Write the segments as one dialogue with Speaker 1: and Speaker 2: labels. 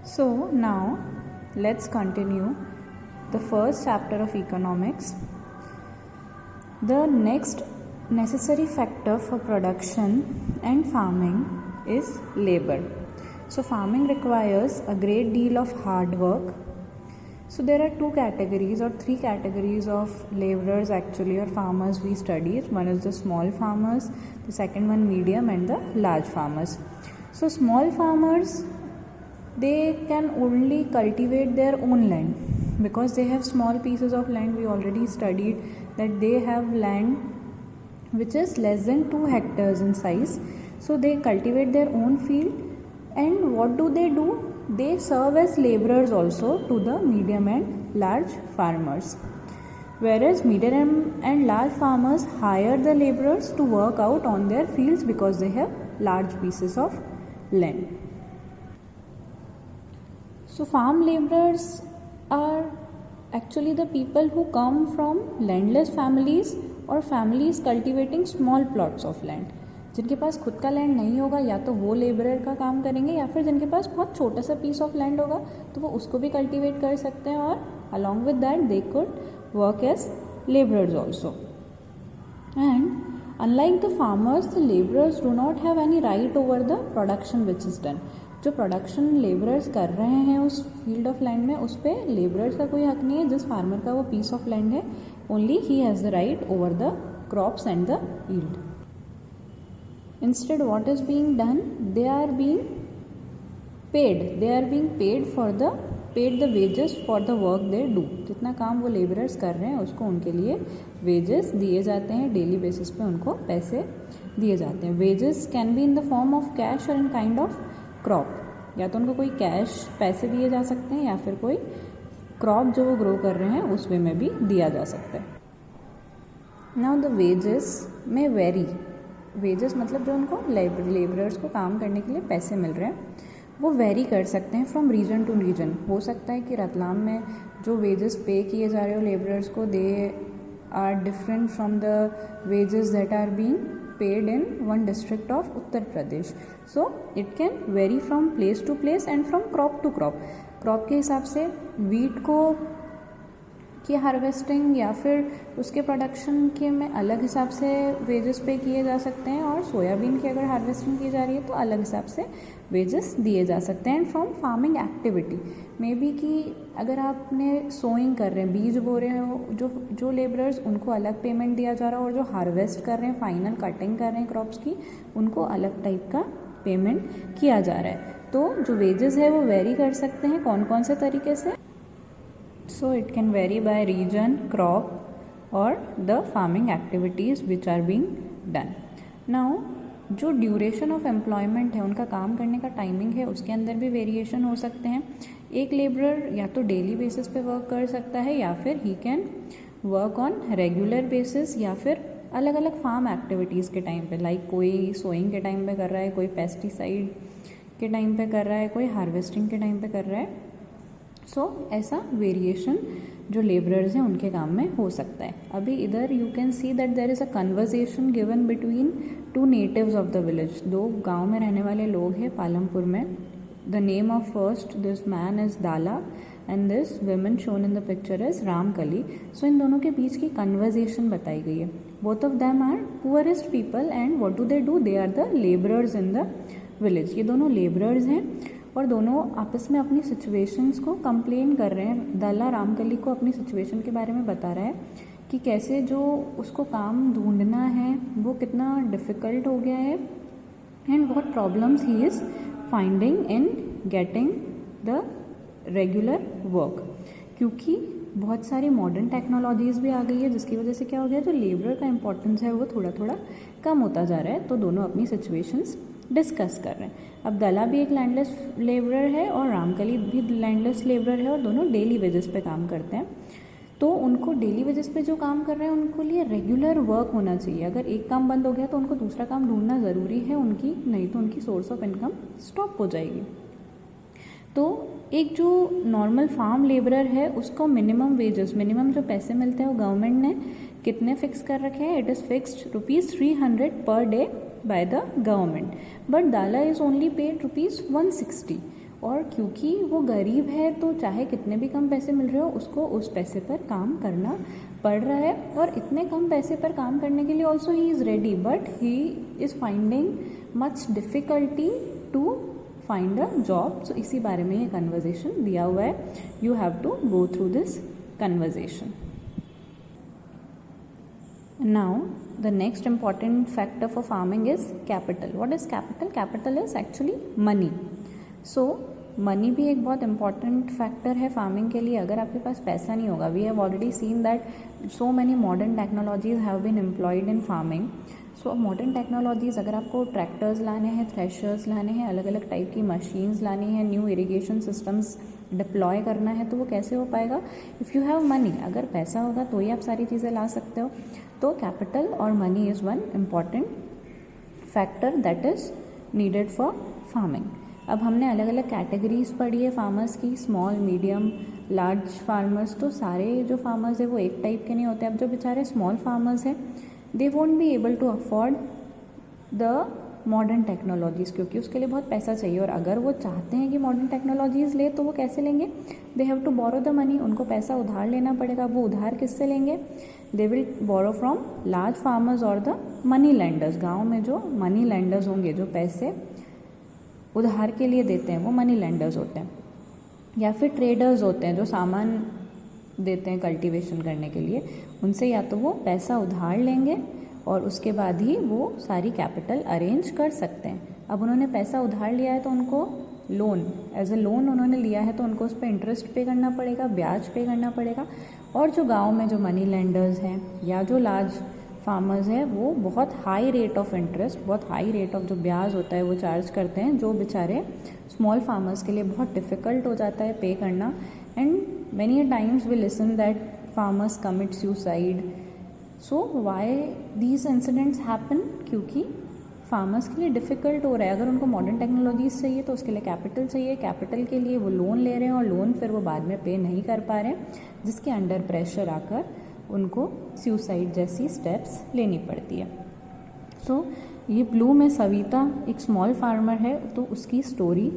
Speaker 1: So now let's continue the first chapter of economics. The next necessary factor for production and farming is labor. So farming requires a great deal of hard work. So there are two categories or three categories of laborers actually, or farmers we studied. One is the small farmers, the second one medium, and the large farmers. So small farmers, they can only cultivate their own land because they have small pieces of land. We already studied that they have land which is less than 2 hectares in size. So they cultivate their own field, and what do? They serve as laborers also to the medium and large farmers. Whereas medium and large farmers hire the laborers to work out on their fields because they have large pieces of land. So farm laborers are actually the people who come from landless families और families cultivating small plots of land. जिनके पास खुद का land नहीं होगा या तो वो labourer का काम करेंगे, या फिर जिनके पास बहुत छोटा सा पीस ऑफ लैंड होगा तो वो उसको भी कल्टीवेट कर सकते हैं, और along with that they could work as labourers also. And unlike the farmers, the labourers do not have any right over the production which is done. जो प्रोडक्शन लेबरर्स कर रहे हैं उस फील्ड ऑफ लैंड में, उस पर labourers का कोई हक नहीं है. जिस फार्मर का वो पीस ऑफ लैंड है, only he has the right over the crops and the yield. Instead, what is being done? They are being paid. They are being paid the wages for the work they do. जितना काम वो labourers कर रहे हैं उसको उनके लिए wages दिए जाते हैं. डेली बेसिस पे उनको पैसे दिए जाते हैं. Wages can be in the form of cash और इन काइंड ऑफ क्रॉप. या तो उनको कोई कैश पैसे दिए जा सकते हैं, या फिर कोई क्रॉप जो वो ग्रो कर रहे हैं उस वे में भी दिया जा सकता है. नाउ द वेजेस में वेरी. वेजेस मतलब जो उनको लेबरर्स को काम करने के लिए पैसे मिल रहे हैं वो वेरी कर सकते हैं फ्रॉम रीजन टू रीजन. हो सकता है कि रतलाम में जो वेजेस पे किए जा रहे हो लेबरर्स को, they are different from the wages that are being paid in one district of Uttar Pradesh. So it can vary from place to place and from crop to crop. Crop के हिसाब से वीट को की हार्वेस्टिंग या फिर उसके production के में अलग हिसाब से वेजेस पे किए जा सकते हैं, और सोयाबीन की अगर हार्वेस्टिंग की जा रही है तो अलग हिसाब से वेजेस दिए जा सकते हैं. And from farming activity may be कि अगर आपने सोइंग कर रहे हैं, बीज बो रहे हो, जो लेबरर्स उनको अलग पेमेंट दिया जा रहा है, और जो हार्वेस्ट कर रहे हैं, फाइनल कटिंग कर रहे हैं क्रॉप्स की, उनको अलग टाइप का पेमेंट किया जा रहा है. तो जो वेजेस है वो वेरी कर सकते हैं. कौन कौन से तरीके से? So it can vary by region, crop or the farming activities which are being done. Now जो ड्यूरेशन ऑफ एम्प्लॉयमेंट है, उनका काम करने का टाइमिंग है, उसके अंदर भी वेरिएशन हो सकते हैं. एक लेबरर या तो डेली बेसिस पे वर्क कर सकता है, या फिर he can work on regular basis, या फिर अलग अलग फार्म एक्टिविटीज़ के टाइम पे. लाइक कोई सोइंग के टाइम पे कर रहा है, कोई पेस्टिसाइड के टाइम पे कर रहा है, कोई हार्वेस्टिंग के टाइम पे कर रहा है. सो ऐसा वेरिएशन जो लेबरर्स हैं उनके काम में हो सकता है. अभी इधर you can see that there is a conversation given between two natives of the village. 2 गांव में रहने वाले लोग हैं पालमपुर में. The name of first this man is Dala and this women shown in the picture is Ramkali. So इन दोनों के बीच की कन्वर्सेशन बताई गई है. Both of them are poorest people, and what do? They are the labourers in the village. ये दोनों लेबरर्स हैं और दोनों आपस में अपनी सिचुएशंस को कंप्लेन कर रहे हैं. दाला रामकली को अपनी सिचुएशन के बारे में बता रहा है कि कैसे जो उसको काम ढूंढना है वो कितना डिफ़िकल्ट हो गया है, and what problems he is finding in getting the regular work. क्योंकि बहुत सारी मॉडर्न टेक्नोलॉजीज़ भी आ गई है, जिसकी वजह से क्या हो गया, जो लेबर का इम्पोर्टेंस है वो थोड़ा थोड़ा कम होता जा रहा है. तो दोनों अपनी सिचुएशंस डिस्कस कर रहे हैं. अब दला भी एक लैंडलेस लेबरर है और रामकली भी लैंडलेस लेबरर है, और दोनों डेली वेजेस पे काम करते हैं. तो उनको डेली वेजेस पे जो काम कर रहे हैं उनको लिए रेगुलर वर्क होना चाहिए. अगर एक काम बंद हो गया तो उनको दूसरा काम ढूंढना ज़रूरी है उनकी, नहीं तो उनकी सोर्स ऑफ इनकम स्टॉप हो जाएगी. तो एक जो नॉर्मल फार्म लेबरर है उसको मिनिमम वेजेस, मिनिमम जो पैसे मिलते हैं वो गवर्नमेंट ने कितने फिक्स कर रखे हैं? It is fixed ₹300 per day by the government. But दाला इज़ ओनली पेड ₹160. और क्योंकि वो गरीब है तो चाहे कितने भी कम पैसे मिल रहे हो उसको उस पैसे पर काम करना पड़ रहा है, और इतने कम पैसे पर काम करने के लिए also he is ready, but he is finding much difficulty to find a job. So इसी बारे में ये कन्वर्जेशन दिया हुआ है. You have to go through this conversation. Now the next important factor for farming is capital. What is capital? Capital is actually money. So money भी एक बहुत इंपॉर्टेंट फैक्टर है फार्मिंग के लिए. अगर आपके पास पैसा नहीं होगा, we have already seen that so many modern technologies have been employed in farming. So modern technologies, अगर आपको ट्रैक्टर्स लाने हैं, थ्रेशर्स लाने हैं, अलग अलग टाइप की मशीन्स लानी है, न्यू इरिगेशन सिस्टम्स डिप्लॉय करना है, तो वो कैसे हो पाएगा? If you have money. अगर पैसा होगा तो ही आप सारी चीज़ें ला सकते हो. तो कैपिटल और money is one important factor that is needed for farming. अब हमने अलग अलग कैटेगरीज पढ़ी है फार्मर्स की, स्मॉल, मीडियम, लार्ज फार्मर्स. तो सारे जो फार्मर्स है वो एक टाइप के नहीं होते. अब जो बेचारे स्मॉल फार्मर्स हैं they won't be able to afford the modern technologies, क्योंकि उसके लिए बहुत पैसा चाहिए. और अगर वो चाहते हैं कि मॉडर्न टेक्नोलॉजीज़ ले तो वो कैसे लेंगे? They have to borrow the money. उनको पैसा उधार लेना पड़ेगा. वो उधार किससे लेंगे? They will borrow from large farmers और द मनी लैंडर्स. गाँव में जो मनी लैंडर्स होंगे, जो पैसे उधार के लिए देते हैं, वो मनी लैंडर्स होते हैं. या फिर ट्रेडर्स होते हैं जो सामान देते हैं कल्टीवेशन करने के लिए. उनसे या तो वो पैसा उधार लेंगे और उसके बाद ही वो सारी कैपिटल अरेंज कर सकते हैं. अब उन्होंने पैसा उधार लिया है तो उनको लोन, एज ए लोन उन्होंने लिया है तो उनको उस पर इंटरेस्ट पे करना पड़ेगा, ब्याज पे करना पड़ेगा. और जो गांव में जो मनी लेंडर्स हैं या जो लार्ज फार्मर्स हैं वो बहुत हाई रेट ऑफ इंटरेस्ट, बहुत हाई रेट ऑफ जो ब्याज होता है वो चार्ज करते हैं, जो बेचारे स्मॉल फार्मर्स के लिए बहुत डिफ़िकल्ट हो जाता है पे करना. And many times we listen that farmers commit suicide. So why these incidents happen? क्योंकि फार्मर्स के लिए डिफ़िकल्ट हो रहा है. अगर उनको मॉडर्न टेक्नोलॉजीज चाहिए तो उसके लिए कैपिटल चाहिए. कैपिटल के लिए वो लोन ले रहे हैं और लोन फिर वो बाद में पे नहीं कर पा रहे हैं, जिसके अंडर प्रेशर आकर उनको सुसाइड जैसी स्टेप्स लेनी पड़ती है. सो ये ब्लू में सविता एक स्मॉल फार्मर है, तो उसकी स्टोरी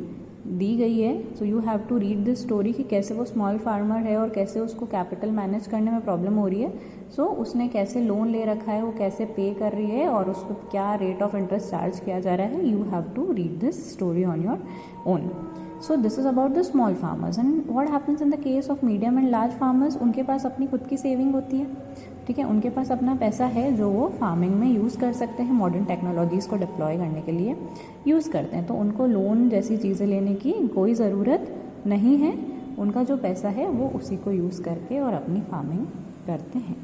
Speaker 1: दी गई है. So you have to read this story कि कैसे वो स्मॉल फार्मर है और कैसे उसको कैपिटल मैनेज करने में प्रॉब्लम हो रही है. सो उसने कैसे लोन ले रखा है, वो कैसे पे कर रही है और उसको क्या रेट ऑफ इंटरेस्ट चार्ज किया जा रहा है. You have to read this story on your own. So this is about the small farmers. And what happens in the case of medium and large farmers? उनके पास अपनी खुद की saving होती है, ठीक है, उनके पास अपना पैसा है जो वो फार्मिंग में यूज़ कर सकते हैं, मॉडर्न टेक्नोलॉजीज़ को डिप्लॉय करने के लिए यूज़ करते हैं. तो उनको लोन जैसी चीज़ें लेने की कोई ज़रूरत नहीं है. उनका जो पैसा है वो उसी को यूज़ करके और अपनी फार्मिंग करते हैं.